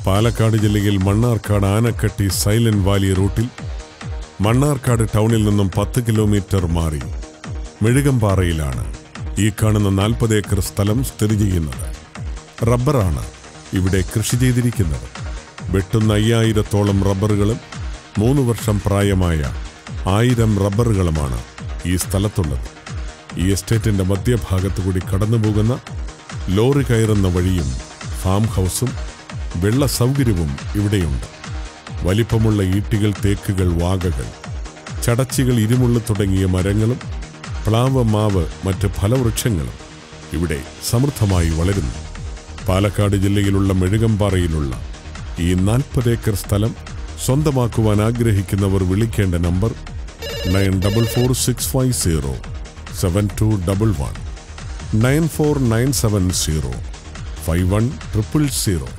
പാലക്കാട് ജില്ലയിൽ Mannarkkad Anakatti silent Valley റൂട്ടിൽ മണ്ണാർക്കാട് ടൗണിൽ നിന്നും 10 കിലോമീറ്റർ മാറി മെഴുകമ്പാറയിലാണ് ഈ കാണുന്ന 40 ഏക്കർ സ്ഥലം സ്ഥിതി ചെയ്യുന്നത്. റബ്ബറാണ് ഇവിടെ കൃഷി ചെയ്തിരിക്കുന്നത്. വെട്ടുന്ന 5000-ഓളം റബ്ബറുകളും 3 വർഷം പ്രായമായ 1000 റബ്ബറുകളുമാണ് ഈ സ്ഥലത്തുള്ളത്. ഈ എസ്റ്റേറ്റിന്റെ മധ്യഭാഗത്തു കൂടി കടന്നുപോകുന്ന ലോറി കയറുന്ന വഴിയും ഫാം ഹൗസും വെള്ള സൗകര്യവും ഇവിടെയുണ്ട്. വലിപ്പമുള്ള ഈട്ടികൾ, തേക്കുകൾ, വാകകൾ, ചടച്ചികൾ, ഇരുമുള്ളു തുടങ്ങിയ മരങ്ങളും പ്ലാവ്, മാവ്, മറ്റ് ഫലവൃക്ഷങ്ങളും ഇവിടെ സമൃദ്ധമായി വളരുന്നു. പാലക്കാട് ജില്ലയിലുള്ള മെഴുകമ്പാറയിലുള്ള ഈ 40 ഏക്കർ സ്ഥലം സ്വന്തമാക്കുവാൻ ആഗ്രഹിക്കുന്നവർ വിളിക്കേണ്ട നമ്പർ 9496507211 949705100.